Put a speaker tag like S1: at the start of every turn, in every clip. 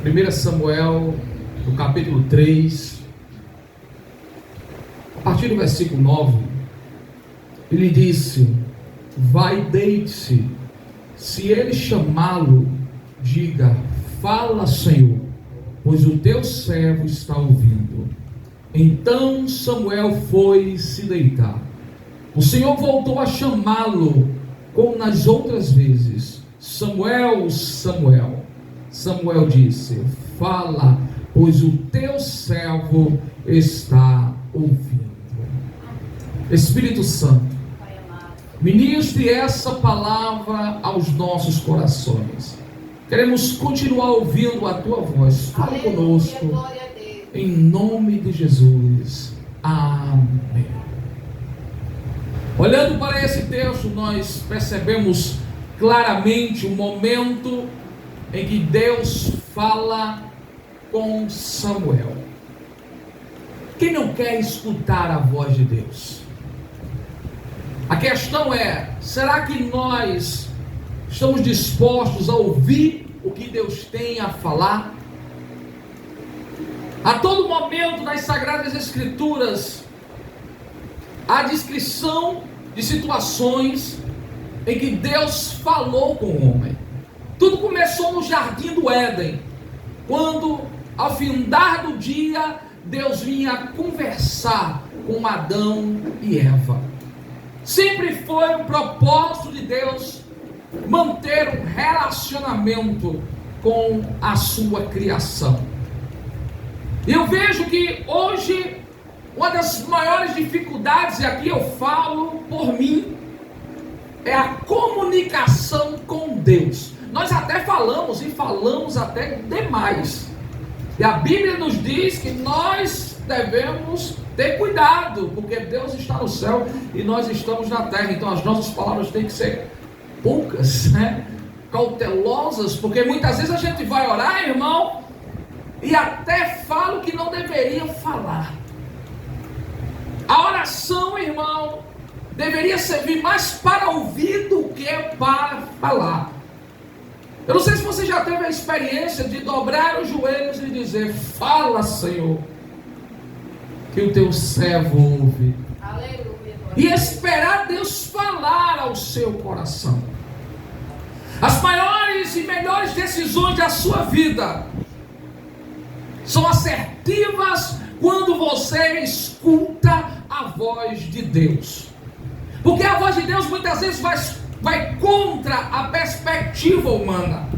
S1: 1 Samuel, no capítulo 3, a partir do versículo 9, ele disse: vai, deite-se, se ele chamá-lo, diga, fala, Senhor, pois o teu servo está ouvindo. Então Samuel foi se deitar. O Senhor voltou a chamá-lo, como nas outras vezes: Samuel, Samuel. Samuel disse: fala, pois o teu servo está ouvindo. Espírito Santo, ministre essa palavra aos nossos corações. Queremos continuar ouvindo a tua voz. Fala conosco, em nome de Jesus. Amém. Olhando para esse texto, nós percebemos claramente o momento em que Deus fala com Samuel. Quem não quer escutar a voz de Deus? A questão é: será que nós estamos dispostos a ouvir o que Deus tem a falar? A todo momento nas Sagradas Escrituras há descrição de situações em que Deus falou com o homem. Tudo começou no jardim do Éden, quando ao findar do dia Deus vinha conversar com Adão e Eva. Sempre foi o propósito de Deus manter um relacionamento com a sua criação. Eu vejo que hoje uma das maiores dificuldades, e aqui eu falo por mim, é a comunicação com Deus. Nós até falamos, e falamos até demais. E a Bíblia nos diz que nós devemos ter cuidado, porque Deus está no céu e nós estamos na terra. Então as nossas palavras têm que ser poucas, cautelosas, porque muitas vezes a gente vai orar, irmão, e até fala o que não deveria falar. A oração, irmão, deveria servir mais para ouvir do que para falar. Eu não sei se você já teve a experiência de dobrar os joelhos e dizer: fala, Senhor, que o teu servo ouve. Aleluia. E esperar Deus falar ao seu coração. As maiores e melhores decisões da sua vida são assertivas quando você escuta a voz de Deus. Porque a voz de Deus muitas vezes vai contra a perspectiva humana,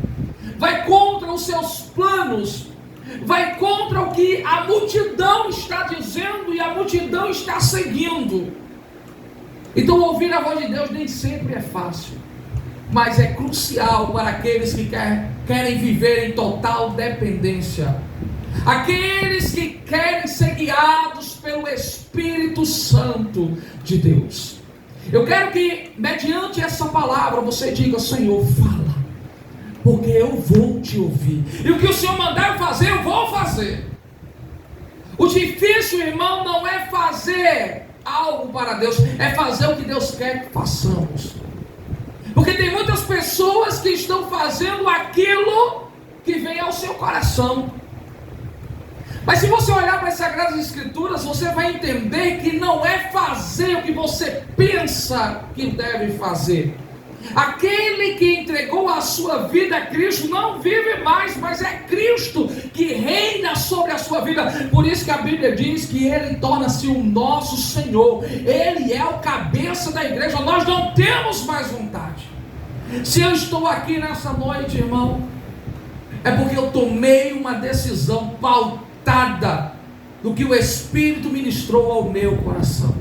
S1: vai contra os seus planos, vai contra o que a multidão está dizendo e a multidão está seguindo. Então ouvir a voz de Deus nem sempre é fácil, mas é crucial para aqueles que querem viver em total dependência, aqueles que querem ser guiados pelo Espírito Santo de Deus. Eu quero que, mediante essa palavra, você diga: Senhor, fala, porque eu vou te ouvir, e o que o Senhor mandar eu fazer, eu vou fazer. O difícil, irmão, não é fazer algo para Deus, é fazer o que Deus quer que façamos. Porque tem muitas pessoas que estão fazendo aquilo que vem ao seu coração. Mas se você olhar para as Sagradas Escrituras, você vai entender que não é fazer o que você pensa que deve fazer. Aquele que entregou a sua vida a Cristo não vive mais, mas é Cristo que reina sobre a sua vida. Por isso que a Bíblia diz que Ele torna-se o nosso Senhor. Ele é o cabeça da igreja. Nós não temos mais vontade. Se eu estou aqui nessa noite, irmão, é porque eu tomei uma decisão pautada do que o Espírito ministrou ao meu coração.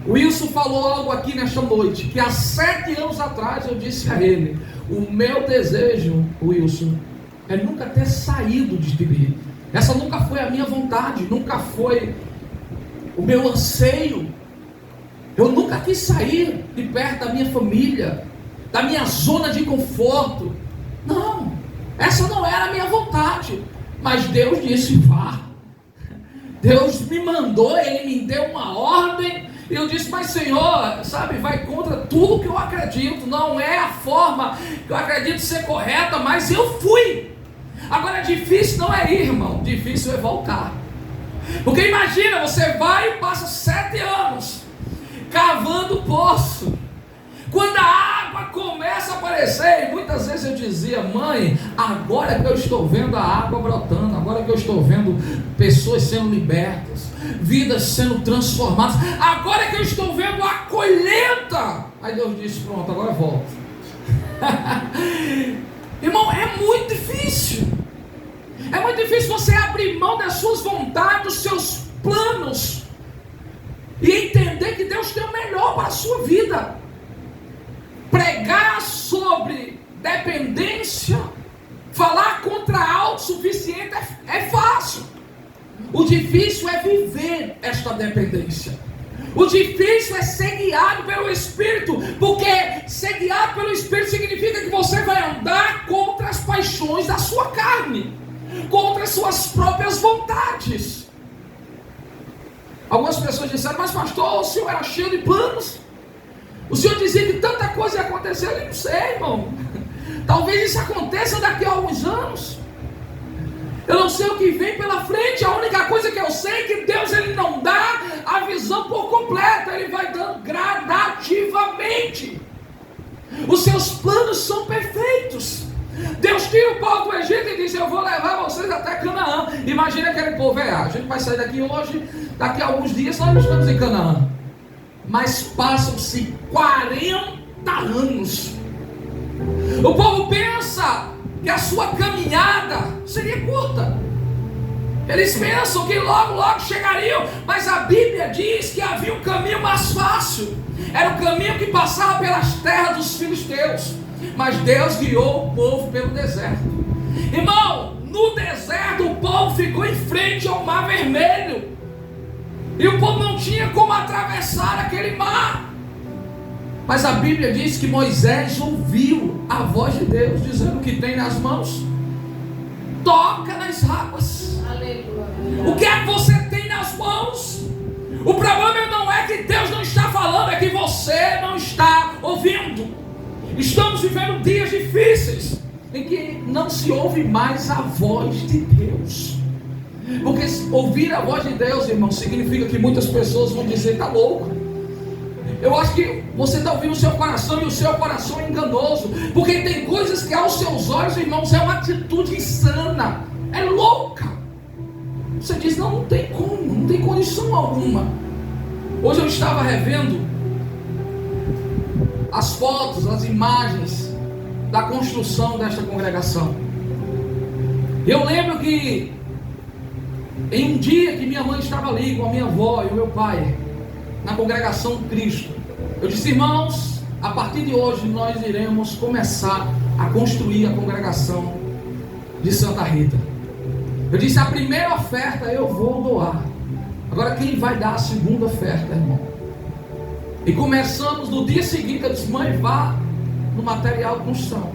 S1: O Wilson falou algo aqui nesta noite, que há 7 anos atrás eu disse a ele: o meu desejo, Wilson, é nunca ter saído de Tibiri. Essa nunca foi a minha vontade, nunca foi o meu anseio. Eu nunca quis sair de perto da minha família, da minha zona de conforto. Não, essa não era a minha vontade. Mas Deus disse: vá. Deus me mandou, Ele me deu uma ordem. E eu disse: mas Senhor, sabe, vai contra tudo que eu acredito. Não é a forma que eu acredito ser correta, mas eu fui. Agora, difícil não é ir, irmão, difícil é voltar. Porque imagina, você vai e passa 7 anos cavando poço. Quando a água começa a aparecer, e muitas vezes eu dizia: mãe, agora que eu estou vendo a água brotando, agora que eu estou vendo pessoas sendo libertas, vidas sendo transformadas, agora que eu estou vendo a colheita. Aí Deus disse: pronto, agora volta. Irmão, é muito difícil. É muito difícil você abrir mão das suas vontades, dos seus planos, e entender que Deus tem o melhor para a sua vida. Pregar sobre dependência, falar contra a autossuficiente é fácil. O difícil é viver esta dependência. O difícil é ser guiado pelo Espírito, porque ser guiado pelo Espírito significa que você vai andar contra as paixões da sua carne, contra as suas próprias vontades. Algumas pessoas disseram: mas pastor, o senhor era cheio de planos, o senhor dizia que tanta coisa ia acontecer. Eu não sei, irmão, talvez isso aconteça daqui a alguns anos. Eu não sei o que vem pela frente. A única coisa que eu sei é que Deus, Ele não dá a visão por completo, Ele vai dando gradativamente. Os seus planos são perfeitos. Deus tira o povo do Egito e diz: eu vou levar vocês até Canaã. Imagina aquele povo: a gente vai sair daqui hoje, daqui a alguns dias nós estamos em Canaã. Mas passam-se 40 anos. O povo pensa que a sua caminhada seria curta. Eles pensam que logo chegariam, mas a Bíblia diz que havia um caminho mais fácil. Era o caminho que passava pelas terras dos filisteus, mas Deus guiou o povo pelo deserto. Irmão, no deserto o povo ficou em frente ao Mar Vermelho, e o povo não tinha como atravessar aquele mar. Mas a Bíblia diz que Moisés ouviu a voz de Deus dizendo: que tem nas mãos, toca nas águas. Aleluia. O que é que você tem nas mãos? O problema não é que Deus não está falando, é que você não está ouvindo. Estamos vivendo dias difíceis em que não se ouve mais a voz de Deus. Porque ouvir a voz de Deus, irmão, significa que muitas pessoas vão dizer: está louco. Eu acho que você está ouvindo o seu coração, e o seu coração é enganoso, porque tem coisas que aos seus olhos, irmãos, é uma atitude insana, é louca. Você diz: não tem como, não tem condição alguma. Hoje eu estava revendo as fotos, as imagens da construção desta congregação. Eu lembro que em um dia que minha mãe estava ali com a minha avó e o meu pai, na congregação Cristo, eu disse: irmãos, a partir de hoje nós iremos começar a construir a congregação de Santa Rita. Eu disse: a primeira oferta eu vou doar. Agora quem vai dar a segunda oferta, irmão? E começamos no dia seguinte. Eu disse: mãe, vá no material de construção,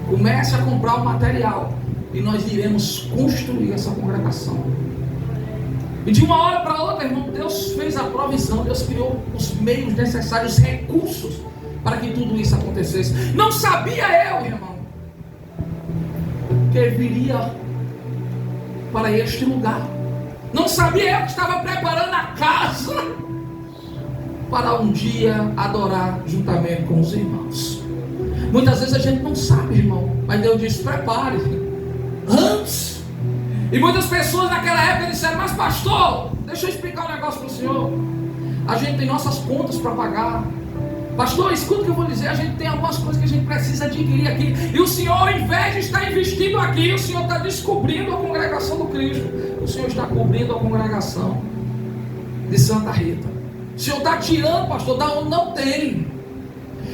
S1: comece a comprar o material, e nós iremos construir essa congregação. E de uma hora para outra, irmão, Deus fez a provisão. Deus criou os meios necessários, os recursos para que tudo isso acontecesse. Não sabia eu, irmão, que ele viria para este lugar. Não sabia eu que estava preparando a casa para um dia adorar juntamente com os irmãos. Muitas vezes a gente não sabe, irmão, mas Deus disse: prepare antes. E muitas pessoas naquela época disseram: mas pastor, deixa eu explicar um negócio para o senhor. A gente tem nossas contas para pagar. Pastor, escuta o que eu vou dizer. A gente tem algumas coisas que a gente precisa adquirir aqui. E o senhor, ao invés de estar investindo aqui, o senhor está descobrindo a congregação do Cristo. O senhor está cobrindo a congregação de Santa Rita. O senhor está tirando, pastor, da onde não tem.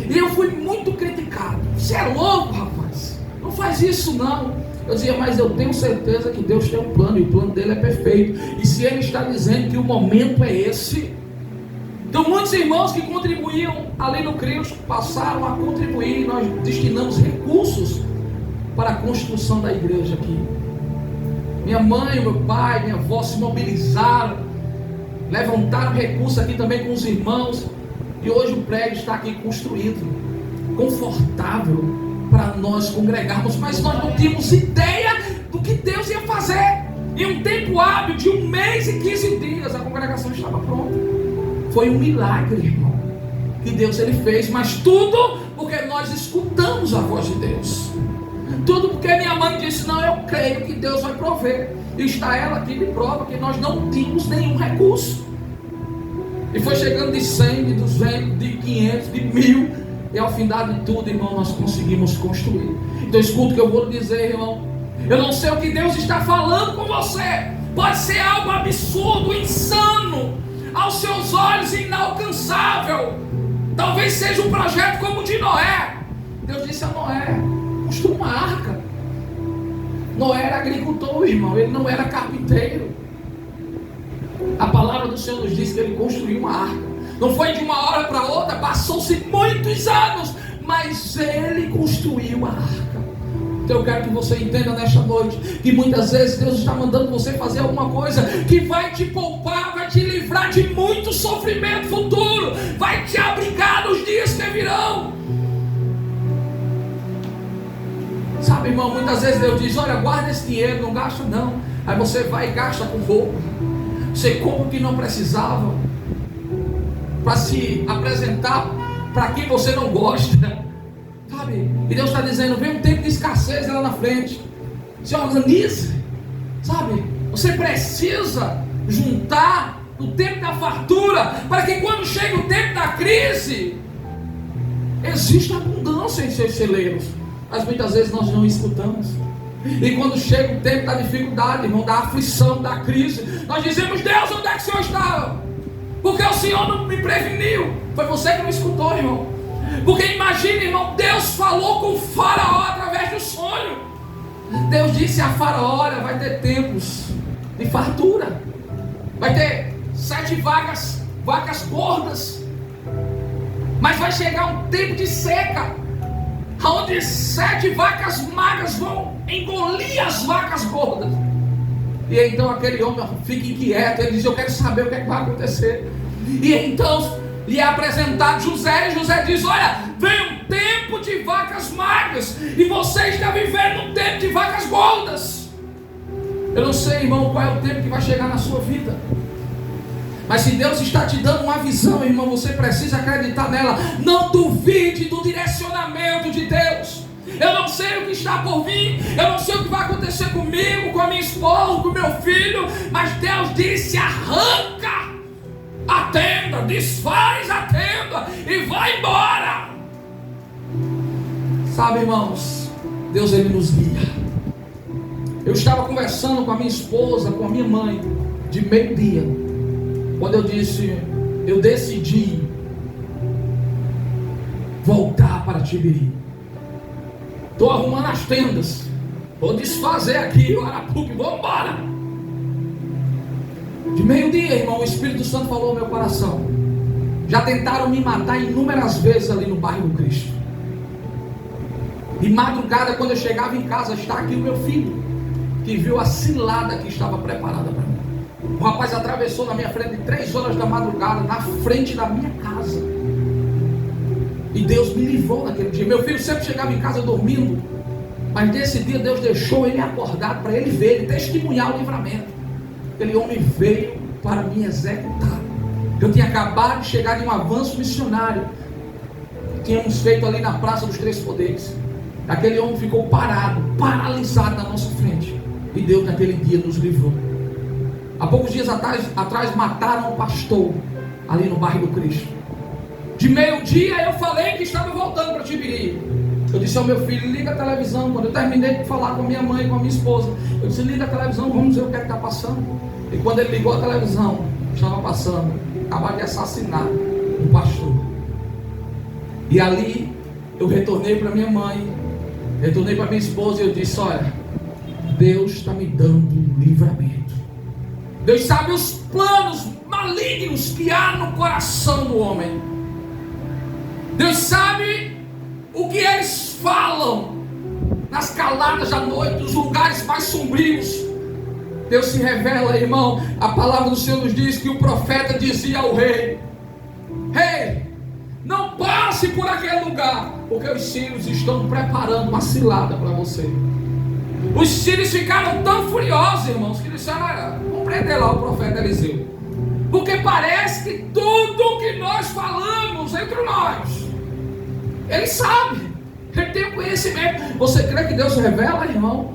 S1: E eu fui muito criticado. Você é louco, rapaz, não faz isso não. Eu dizia: mas eu tenho certeza que Deus tem um plano, e o plano dele é perfeito. E se ele está dizendo que o momento é esse, então muitos irmãos que contribuíam ali no Cristo passaram a contribuir, e nós destinamos recursos para a construção da igreja aqui. Minha mãe, meu pai, minha avó se mobilizaram, levantaram recursos aqui também com os irmãos, e hoje o prédio está aqui construído, confortável para nós congregarmos. Mas nós não tínhamos ideia Em um tempo hábil de 1 mês e 15 dias, a congregação estava pronta. Foi um milagre, irmão, que Deus ele fez, mas tudo porque nós escutamos a voz de Deus. Tudo porque minha mãe disse: não, eu creio que Deus vai prover. E está ela aqui de prova que nós não tínhamos nenhum recurso. E foi chegando de 100, de 200, de 500, de 1000. E ao final de tudo, irmão, nós conseguimos construir. Então escuta o que eu vou lhe dizer, irmão. Eu não sei o que Deus está falando com você. Pode ser algo absurdo, insano, aos seus olhos inalcançável. Talvez seja um projeto como o de Noé. Deus disse a Noé: construa uma arca. Noé era agricultor, irmão, ele não era carpinteiro. A palavra do Senhor nos diz que ele construiu uma arca. Não foi de uma hora para outra, passou-se muitos anos, mas ele construiu a arca. Então eu quero que você entenda nesta noite que muitas vezes Deus está mandando você fazer alguma coisa que vai te poupar, vai te livrar de muito sofrimento futuro, vai te abrigar nos dias que virão. Sabe, irmão, muitas vezes Deus diz: olha, guarda esse dinheiro, não gasta não. Aí você vai e gasta com roupa, você compra o que não precisava, para se apresentar para quem você não gosta, sabe? E Deus está dizendo: vem um tempo de escassez lá na frente, se organize, sabe? Você precisa juntar no tempo da fartura, para que quando chega o tempo da crise, exista abundância em seus celeiros. Mas muitas vezes nós não escutamos. E quando chega o tempo da dificuldade, irmão, da aflição, da crise, nós dizemos: Deus, onde é que o Senhor estava? Porque o Senhor não me preveniu. Foi você que não escutou, irmão. Porque imagine, irmão, Deus falou com o Faraó através do sonho. Deus disse a Faraó: olha, vai ter tempos de fartura, vai ter 7 vacas gordas, mas vai chegar um tempo de seca, onde 7 vacas magras vão engolir as vacas gordas. E então aquele homem fica inquieto, ele diz: eu quero saber o que é que vai acontecer. E então lhe é apresentado José, e José diz: olha, vem um tempo de vacas magras, e você está vivendo um tempo de vacas gordas. Eu não sei, irmão, qual é o tempo que vai chegar na sua vida, mas se Deus está te dando uma visão, irmão, você precisa acreditar nela. Não duvide do direcionamento de Deus. Eu não sei o que está por vir, eu não sei o que vai acontecer comigo, com a minha esposa, com o meu filho, mas Deus disse: arranca a tenda, desfaz a tenda e vai embora. Sabe, irmãos, Deus ele nos guia. Eu estava conversando com a minha esposa, com a minha mãe, de meio-dia, quando eu disse: eu decidi voltar para Tibiri. Estou arrumando as tendas, vou desfazer aqui o Arapuque, vamos embora. De meio-dia, irmão, o Espírito Santo falou ao meu coração: já tentaram me matar inúmeras vezes ali no bairro do Cristo. De madrugada, quando eu chegava em casa, está aqui o meu filho, que viu a cilada que estava preparada para mim. O rapaz atravessou na minha frente 3 horas da madrugada, na frente da minha casa. E Deus me livrou naquele dia. Meu filho sempre chegava em casa dormindo, mas nesse dia Deus deixou ele acordado para ele ver, ele testemunhar o livramento. Aquele homem veio para me executar. Eu tinha acabado de chegar de um avanço missionário que tínhamos feito ali na Praça dos Três Poderes. Aquele homem ficou parado, paralisado na nossa frente, e Deus naquele dia nos livrou. Há poucos dias atrás mataram um pastor ali no bairro do Cristo. De meio-dia eu falei que estava voltando para Tibiri. Eu disse ao meu filho: liga a televisão. Quando eu terminei de falar com a minha mãe, com a minha esposa, eu disse: liga a televisão, vamos ver o que é que está passando. E quando ele ligou a televisão, estava passando: acabaram de assassinar um pastor. E ali eu retornei para minha mãe, retornei para minha esposa, e eu disse: olha, Deus está me dando um livramento. Deus sabe os planos malignos que há no coração do homem. Deus sabe o que eles falam nas caladas da noite, nos lugares mais sombrios. Deus se revela, irmão. A palavra do Senhor nos diz que o profeta dizia ao rei: rei, não passe por aquele lugar, porque os sírios estão preparando uma cilada para você. Os sírios ficaram tão furiosos, irmãos, que disseram: olha, vamos prender lá o profeta Eliseu. Porque parece que tudo que nós falamos entre nós, ele sabe, ele tem o conhecimento. Você crê que Deus revela, irmão?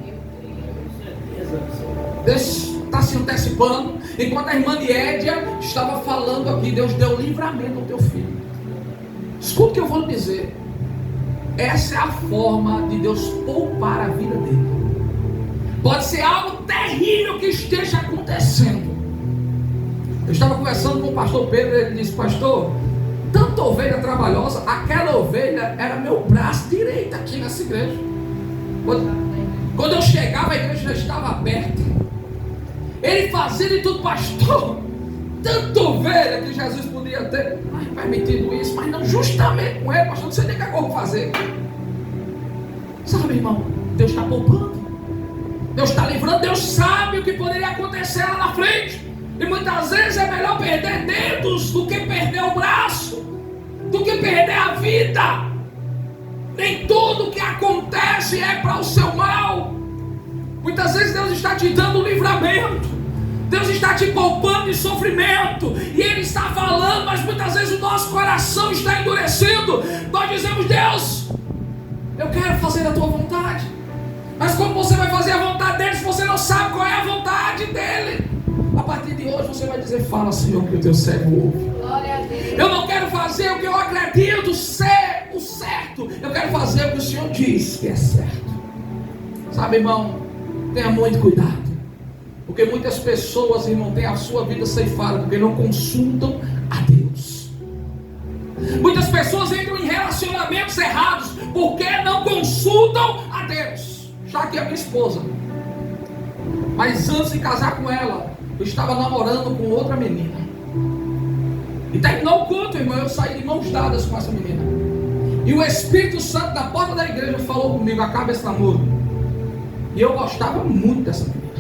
S1: Deus está se antecipando. Enquanto a irmã Diédia estava falando aqui, Deus deu livramento ao teu filho. Escuta o que eu vou lhe dizer. Essa é a forma de Deus poupar a vida dele. Pode ser algo terrível que esteja acontecendo. Eu estava conversando com o pastor Pedro, ele disse: pastor, tanta ovelha trabalhosa, aquela ovelha era meu braço direito aqui nessa igreja. Quando eu chegava, a igreja já estava aberta. Ele fazia de tudo, pastor. Tanta ovelha que Jesus podia ter permitido isso, mas não justamente com ele, pastor. Não sei nem o que eu vou fazer. Sabe, irmão, Deus está poupando, Deus está livrando. Deus sabe o que poderia acontecer lá na frente. E muitas vezes é melhor perder dedos do que perder o braço, do que perder a vida. Nem tudo que acontece é para o seu mal. Muitas vezes Deus está te dando livramento, Deus está te poupando de sofrimento, e Ele está falando, mas muitas vezes o nosso coração está endurecido. Nós dizemos: Deus, eu quero fazer a tua vontade. Mas como você vai fazer a vontade dele se você não sabe qual é a vontade dele? A partir de hoje você vai dizer: fala, Senhor, que o teu servo ouve. Eu não quero fazer o que eu acredito ser o certo, eu quero fazer o que o Senhor diz que é certo. Sabe, irmão, tenha muito cuidado, porque muitas pessoas, irmão, têm a sua vida ceifada porque não consultam a Deus. Muitas pessoas entram em relacionamentos errados porque não consultam a Deus. Já que a minha esposa, mas antes de casar com ela, eu estava namorando com outra menina. E terminou o culto, irmão, eu saí de mãos dadas com essa menina. E o Espírito Santo na porta da igreja falou comigo: acaba esse namoro. E eu gostava muito dessa menina.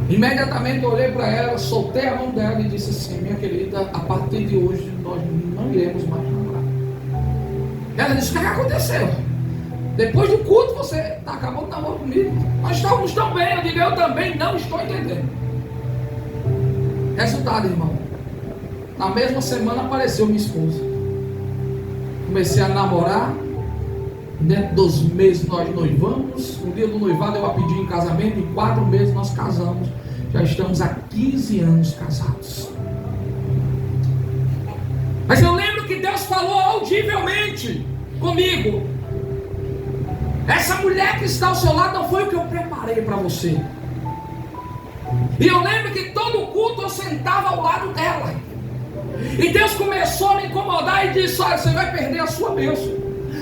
S1: Imediatamente eu olhei para ela, soltei a mão dela e disse assim: minha querida, a partir de hoje nós não iremos mais namorar. Ela disse: o que aconteceu? Depois do culto você acabou de namorar comigo. Nós estávamos tão bem. Eu digo: eu também não estou entendendo. Resultado, irmão, na mesma semana apareceu minha esposa. Comecei a namorar. Dentro dos meses nós noivamos. No dia do noivado eu a pedi em casamento. Em 4 meses nós casamos. Já estamos há 15 anos casados. Mas eu lembro que Deus falou audivelmente comigo: essa mulher que está ao seu lado não foi o que eu preparei para você. E eu lembro que todo culto eu sentava ao lado dela. E Deus começou a me incomodar e disse: olha, você vai perder a sua bênção.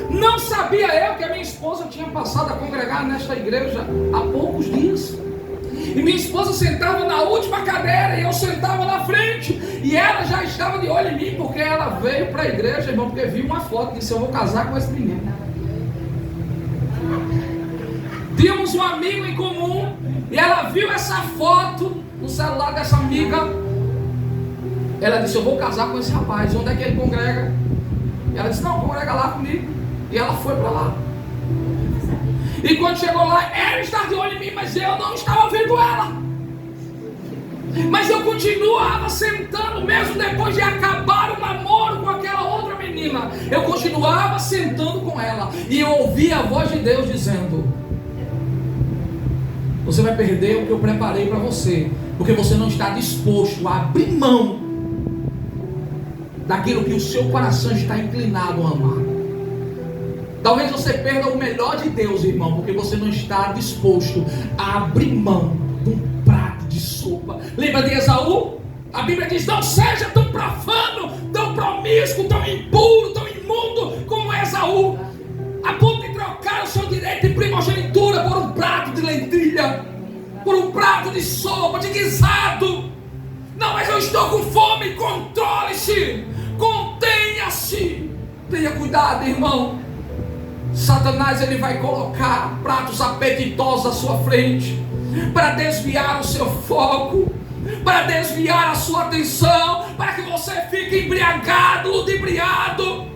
S1: Não sabia eu que a minha esposa tinha passado a congregar nesta igreja há poucos dias. E minha esposa sentava na última cadeira e eu sentava na frente. E ela já estava de olho em mim, porque ela veio para a igreja, irmão, porque viu uma foto e disse: eu vou casar com esse menino. Tínhamos um amigo em comum e ela viu essa foto no celular dessa amiga. Ela disse: eu vou casar com esse rapaz. Onde é que ele congrega? E ela disse: não, congrega lá comigo. E ela foi para lá. E quando chegou lá, ela estava de olho em mim, mas eu não estava vendo ela. Mas eu continuava sentando, mesmo depois de acabar o namoro com aquela outra menina. Eu continuava sentando com ela. E eu ouvia a voz de Deus dizendo: você vai perder o que eu preparei para você, porque você não está disposto a abrir mão daquilo que o seu coração está inclinado a amar. Talvez você perda o melhor de Deus, irmão, porque você não está disposto a abrir mão de um prato de sopa. Lembra de Esaú? A Bíblia diz: não seja tão profano, tão promíscuo, tão impuro, tão imundo como Esaú, a ponto de trocar o seu direito de primogenitura por um prato de lentilha, por um prato de sopa, de guisado. Não, mas eu estou com fome. Controle-se, contenha-se. Tenha cuidado, irmão. Satanás, ele vai colocar pratos apetitosos à sua frente para desviar o seu foco, para desviar a sua atenção, para que você fique embriagado, ludibriado.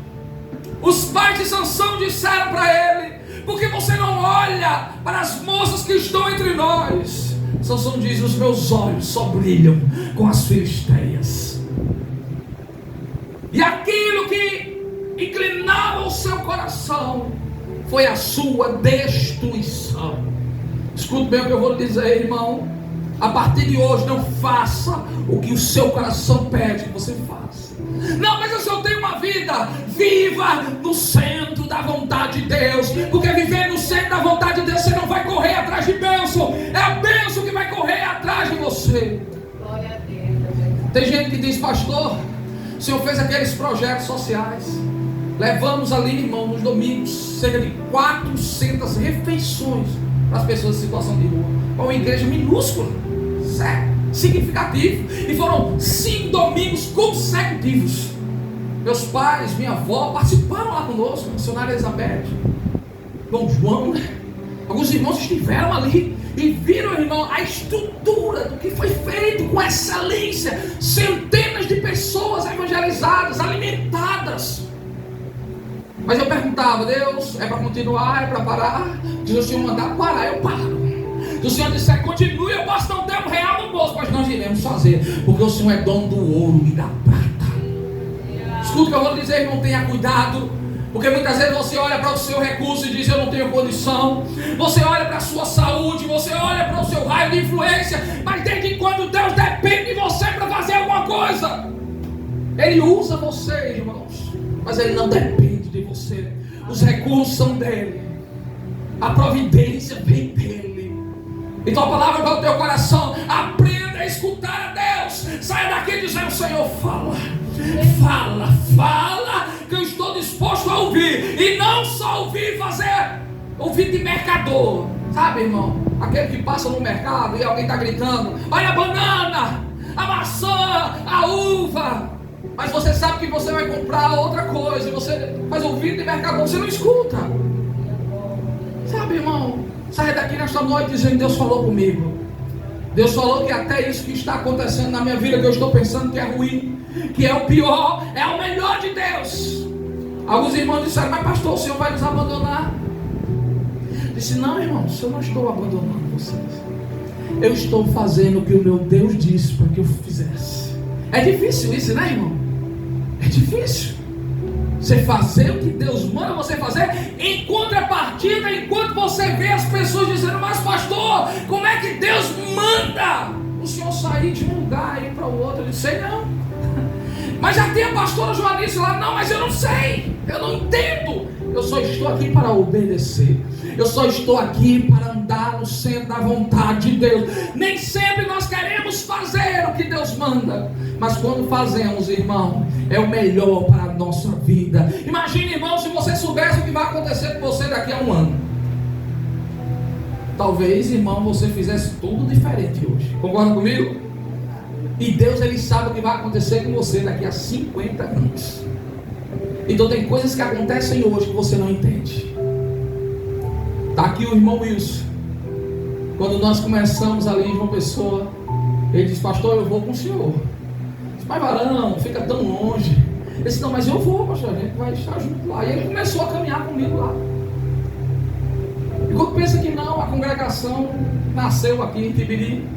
S1: Os pais de Sansão disseram para ele: Porque você não olha para as moças que estão entre nós. Sansão diz: os meus olhos só brilham com as filisteias. E aquilo que inclinava o seu coração foi a sua destruição. Escute bem o que eu vou lhe dizer, irmão. A partir de hoje, não faça o que o seu coração pede que você faça. Não, mas eu só tenho uma vida. Viva no centro da vontade de Deus. Porque viver no centro da vontade de Deus, você não vai correr atrás de bênção. É a bênção que vai correr atrás de você.
S2: Glória a Deus.
S1: Tem gente que diz: pastor, o senhor fez aqueles projetos sociais. Levamos ali, irmão, nos domingos, cerca de 400 refeições para as pessoas em situação de rua. Uma igreja minúscula, significativo. E foram 5 domingos consecutivos. Meus pais, minha avó participaram lá conosco, a missionária Elizabeth, Dom João, né? Alguns irmãos estiveram ali e viram, irmão, a estrutura do que foi feito com excelência. Centenas de pessoas evangelizadas, alimentadas. Mas eu perguntava: Deus, é para continuar, é para parar? Se o Senhor mandar parar, eu paro. Se o Senhor disser continue, eu posso não ter R$1 no bolso, mas nós iremos fazer, porque o Senhor é dono do ouro e da prata. Escuta o que eu vou dizer, irmão, tenha cuidado. Porque muitas vezes você olha para o seu recurso e diz: eu não tenho condição. Você olha para a sua saúde, você olha para o seu raio de influência. Mas desde quando Deus depende de você para fazer alguma coisa? Ele usa você, irmãos, mas Ele não depende de você. Os recursos são dele, a providência vem dele. Então a palavra para o teu coração: aprenda a escutar a Deus. Saia daqui dizendo: Senhor, fala, fala, fala, que eu estou disposto a ouvir. E não só ouvir, fazer ouvir de mercador. Sabe, irmão, aquele que passa no mercado e alguém está gritando: olha a banana, a maçã, a uva. Mas você sabe que você vai comprar outra coisa, você faz ouvido de mercador, você não escuta. Sabe, irmão, saia daqui nesta noite dizendo: Deus falou comigo. Deus falou que até isso que está acontecendo na minha vida, que eu estou pensando que é ruim, que é o pior, é o melhor de Deus. Alguns irmãos disseram: mas pastor, o Senhor vai nos abandonar? Eu disse: não, irmãos, eu não estou abandonando vocês. Eu estou fazendo o que o meu Deus disse para que eu fizesse. É difícil isso, né, irmão? É difícil você fazer o que Deus manda você fazer. Em contrapartida, enquanto você vê as pessoas dizendo: mas pastor, como é que Deus manda o senhor sair de um lugar e ir para o outro? Eu disse: sei não. Mas já tem a pastora Joanice lá. Não, mas eu não sei, eu não entendo. Eu só estou aqui para obedecer. Eu só estou aqui para andar no centro da vontade de Deus. Nem sempre nós queremos fazer o que Deus manda, mas quando fazemos, irmão, é o melhor para a nossa vida. Imagine, irmão, se você soubesse o que vai acontecer com você daqui a um ano. Talvez, irmão, você fizesse tudo diferente hoje. Concorda comigo? E Deus, Ele sabe o que vai acontecer com você daqui a 50 anos. Então tem coisas que acontecem hoje que você não entende. Está aqui o irmão Wilson. Quando nós começamos ali em João Pessoa, ele disse: pastor, eu vou com o senhor. Eu disse: mas Varão, fica tão longe. Ele disse: não, mas eu vou, pastor, a gente vai estar junto lá. E ele começou a caminhar comigo lá. E quando pensa que não, a congregação nasceu aqui em Tibiri.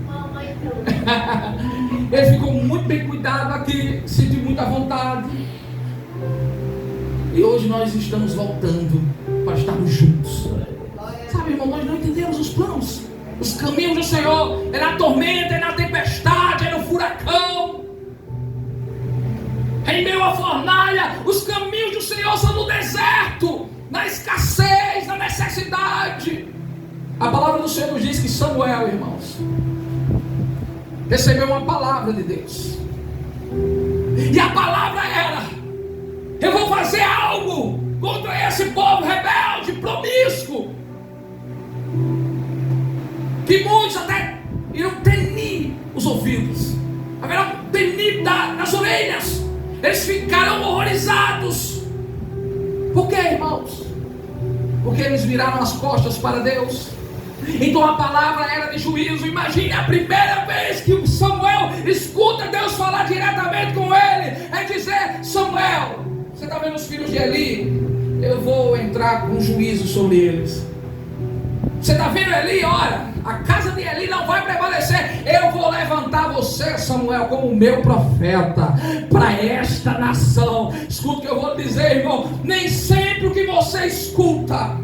S1: Ele ficou muito bem cuidado aqui, sentiu muita vontade. E hoje nós estamos voltando para estarmos juntos. Sabe, irmão, nós não entendemos os planos, os caminhos do Senhor. É na tormenta, é na tempestade, é no furacão, é em meio à fornalha. Os caminhos do Senhor são no deserto, na escassez, na necessidade. A palavra do Senhor nos diz que Samuel, irmãos, recebeu uma palavra de Deus. E a palavra era: eu vou fazer algo contra esse povo rebelde, promíscuo, que muitos até irão tenir os ouvidos, haverá tenir nas orelhas. Eles ficarão horrorizados. Por quê, irmãos? Porque eles viraram as costas para Deus. Então a palavra era de juízo. Imagine a primeira vez que o Samuel escuta Deus falar diretamente com ele. É dizer: Samuel, você está vendo os filhos de Eli? eu vou entrar com juízo sobre eles. Você está vendo Eli? Olha, a casa de Eli não vai prevalecer. Eu vou levantar você, Samuel, como meu profeta para esta nação. Escuta o que eu vou dizer, irmão. Nem sempre o que você escuta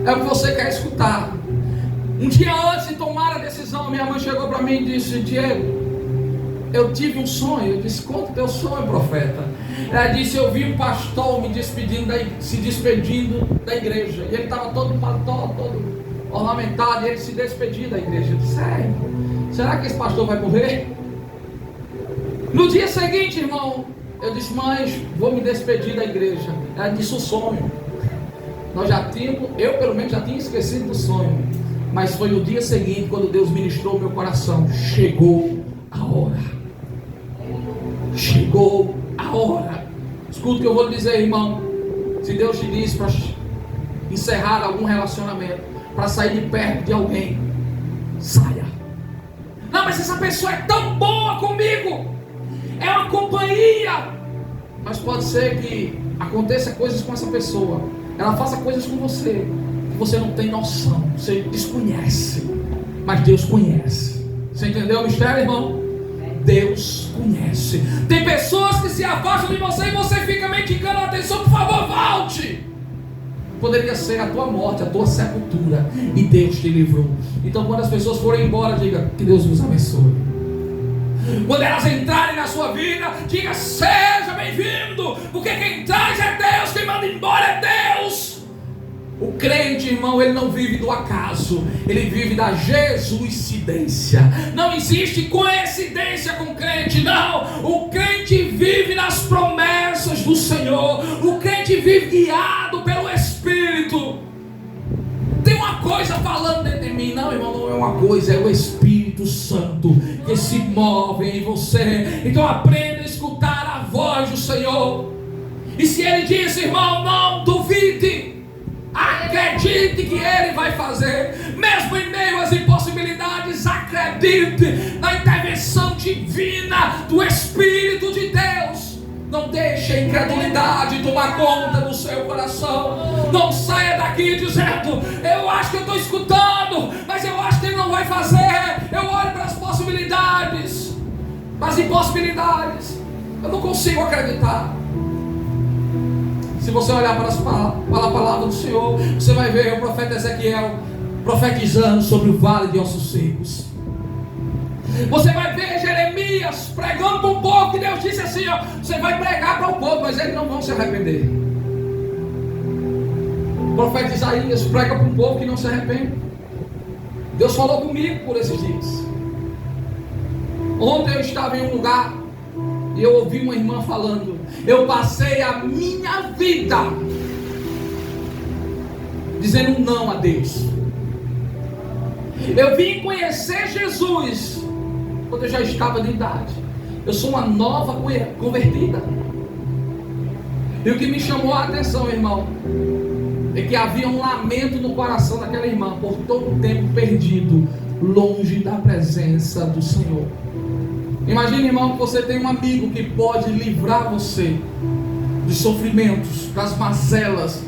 S1: é o que você quer escutar. Um dia antes de tomar a decisão, minha mãe chegou para mim e disse: Diego, eu tive um sonho. Eu disse: conta o teu sonho, profeta. Ela disse: eu vi um pastor se despedindo da igreja. E ele estava todo paletó, todo ornamentado. E ele se despediu da igreja. Eu disse: sério? Será que esse pastor vai morrer? No dia seguinte, irmão, eu disse: mãe, vou me despedir da igreja. Ela disse: o sonho. Eu pelo menos já tinha esquecido do sonho. Mas foi no dia seguinte, quando Deus ministrou meu coração. Chegou a hora. Chegou a hora. Escuta o que eu vou lhe dizer, irmão. Se Deus te diz para encerrar algum relacionamento, para sair de perto de alguém, saia. Não, mas essa pessoa é tão boa comigo, é uma companhia. Mas pode ser que aconteça coisas com essa pessoa, ela faça coisas com você que você não tem noção, você desconhece. Mas Deus conhece. Você entendeu o mistério, irmão? Deus conhece. Tem pessoas que se afastam de você e você fica medicando a atenção. Por favor, volte. Poderia ser a tua morte, a tua sepultura, e Deus te livrou. Então quando as pessoas forem embora, diga: que Deus nos abençoe. Quando elas entrarem na sua vida, diga: seja bem-vindo, porque quem traz é Deus, quem manda embora é Deus. O crente, irmão, ele não vive do acaso, ele vive da jesuicidência. Não existe coincidência com o crente, não. O crente vive nas promessas do Senhor. O crente vive guiado pelo Espírito. Tem uma coisa falando dentro de mim. Não, irmão, não é uma coisa, é o Espírito Santo que se move em você. Então aprenda a escutar a voz do Senhor. E se Ele diz, irmão, não duvide. Acredite que Ele vai fazer. Mesmo em meio às impossibilidades, acredite na intervenção divina do Espírito de Deus. Não deixe a incredulidade tomar conta do seu coração. Não saia daqui dizendo: eu acho que eu estou escutando, mas eu acho que Ele não vai fazer. Eu olho para as possibilidades, as impossibilidades, eu não consigo acreditar. Se você olhar para a palavra do Senhor, você vai ver o profeta Ezequiel profetizando sobre o vale de ossos secos. Você vai ver Jeremias pregando para o povo, que Deus disse assim: ó, você vai pregar para o povo, mas eles não vão se arrepender. O profeta Isaías prega para um povo que não se arrepende. Deus falou comigo por esses dias. Ontem eu estava em um lugar e eu ouvi uma irmã falando: eu passei a minha vida dizendo não a Deus. Eu vim conhecer Jesus quando eu já estava de idade. Eu sou uma nova convertida. E o que me chamou a atenção, irmão, é que havia um lamento no coração daquela irmã por todo o tempo perdido longe da presença do Senhor. Imagine, irmão, que você tem um amigo que pode livrar você dos sofrimentos, das mazelas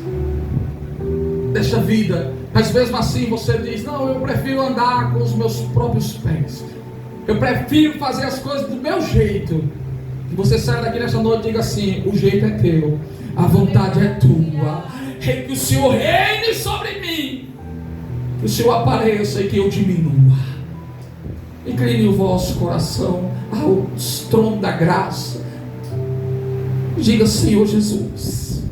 S1: desta vida, mas mesmo assim você diz: não, eu prefiro andar com os meus próprios pés, eu prefiro fazer as coisas do meu jeito. Que você saia daqui nesta noite e diga assim: o jeito é teu, a vontade é tua, que o Senhor reine sobre mim, que o Senhor apareça e que eu diminua. Incline o vosso coração ao trono da graça. Diga: Senhor Jesus,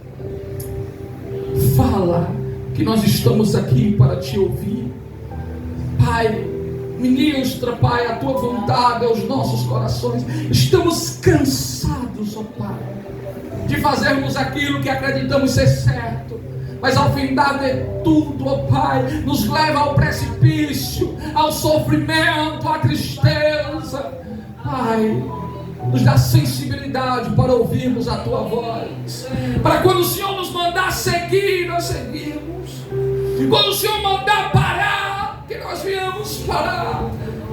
S1: fala, que nós estamos aqui para te ouvir. Pai, ministra, Pai, a tua vontade aos nossos corações. Estamos cansados, ó Pai, de fazermos aquilo que acreditamos ser certo, mas ao findar de tudo, ó Pai, nos leva ao precipício, ao sofrimento, à tristeza. Pai, nos dá sensibilidade para ouvirmos a Tua voz, para quando o Senhor nos mandar seguir, nós seguimos. Quando o Senhor mandar parar, que nós viemos parar.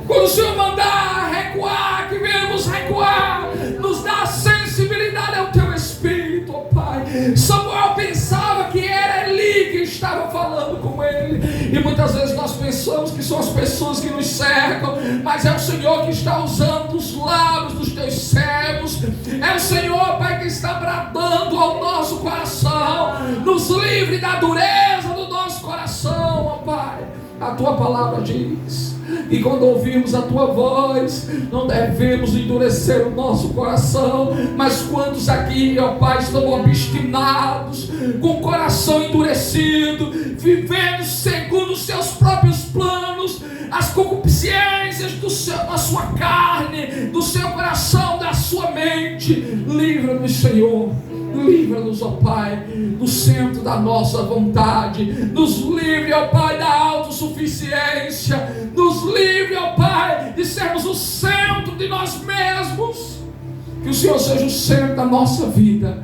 S1: Quando o Senhor mandar recuar, que viemos recuar. Nos dá sensibilidade ao Teu Espírito, ó Pai. Samuel muitas vezes nós pensamos que são as pessoas que nos cercam, mas é o Senhor que está usando os lábios dos teus servos. É o Senhor, Pai, que está bradando ao nosso coração. Nos livre da dureza do nosso coração, ó Pai. A tua palavra diz, e quando ouvirmos a tua voz, não devemos endurecer o nosso coração. Mas quantos aqui, ó Pai, estão obstinados, com o coração endurecido, vivendo segundo os seus próprios planos, as concupiscências da sua carne, do seu coração, da sua mente? Livra-nos, Senhor. Livra-nos, ó Pai, do centro da nossa vontade. Nos livre, ó Pai, da autossuficiência. Nos livre, ó Pai, de sermos o centro de nós mesmos. Que o Senhor seja o centro da nossa vida.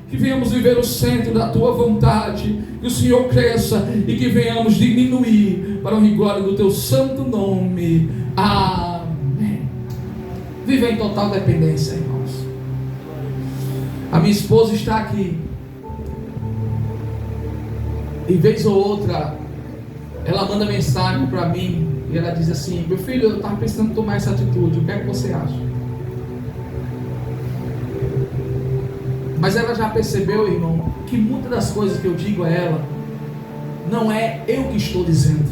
S1: Que venhamos viver o centro da Tua vontade. Que o Senhor cresça e que venhamos diminuir para a honra e glória do Teu santo nome. Amém. Viva em total dependência, irmãos. A minha esposa está aqui. E vez ou outra ela manda mensagem para mim e ela diz assim: meu filho, eu estava pensando em tomar essa atitude, o que é que você acha? Mas ela já percebeu, irmão, que muitas das coisas que eu digo a ela não é eu que estou dizendo,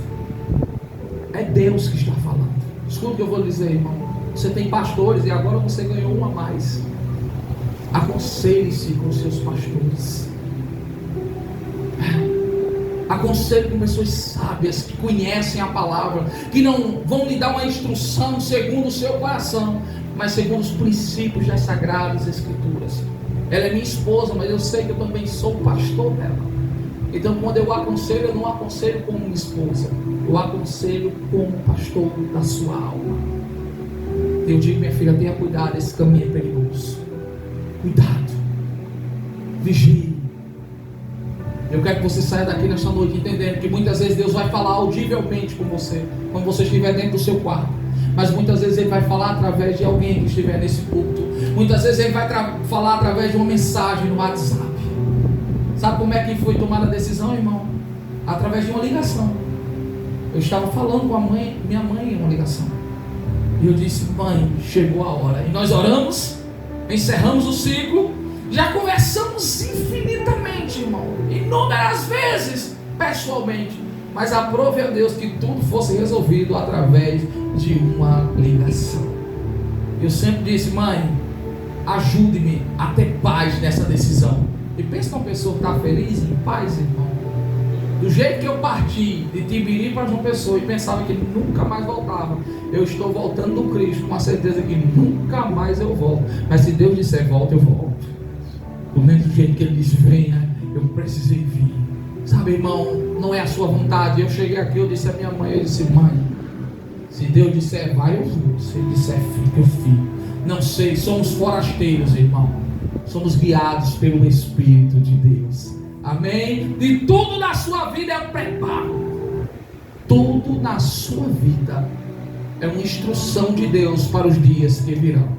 S1: é Deus que está falando. Escuta o que eu vou dizer, irmão. Você tem pastores e agora você ganhou um a mais. Aconselhe-se com seus pastores. Aconselhe com pessoas sábias, que conhecem a palavra, que não vão lhe dar uma instrução segundo o seu coração, mas segundo os princípios das Sagradas Escrituras. Ela é minha esposa, mas eu sei que eu também sou pastor dela. Então quando eu aconselho, eu não aconselho como minha esposa, eu aconselho como pastor da sua alma. Eu digo: minha filha, tenha cuidado, esse caminho é perigoso. Cuidado, vigie. Eu quero que você saia daqui nesta noite entendendo que muitas vezes Deus vai falar audivelmente com você, quando você estiver dentro do seu quarto. Mas muitas vezes Ele vai falar através de alguém que estiver nesse culto. Muitas vezes Ele vai falar através de uma mensagem no WhatsApp. Sabe como é que foi tomada a decisão, irmão? Através de uma ligação. Eu estava falando com minha mãe em uma ligação. E eu disse: mãe, chegou a hora. E nós oramos, encerramos o ciclo, já conversamos infinitamente, irmão, inúmeras vezes, pessoalmente, mas aprove a Deus que tudo fosse resolvido através de uma ligação. Eu sempre disse: mãe, ajude-me a ter paz nessa decisão. E pensa numa pessoa que está feliz, em paz, irmão. Do jeito que eu parti de Tibiri para João Pessoa e pensava que nunca mais voltava, eu estou voltando do Cristo com a certeza que nunca mais eu volto. Mas se Deus disser volta, eu volto. Do mesmo jeito que Ele disse venha, eu precisei vir. Sabe, irmão, não é a sua vontade. Eu cheguei aqui, eu disse à minha mãe, eu disse: mãe, se Deus disser vai, eu vou. Se Ele disser fica, eu fico. Não sei, somos forasteiros, irmão. Somos guiados pelo Espírito de Deus. Amém? E tudo na sua vida é um preparo. Tudo na sua vida é uma instrução de Deus para os dias que virão.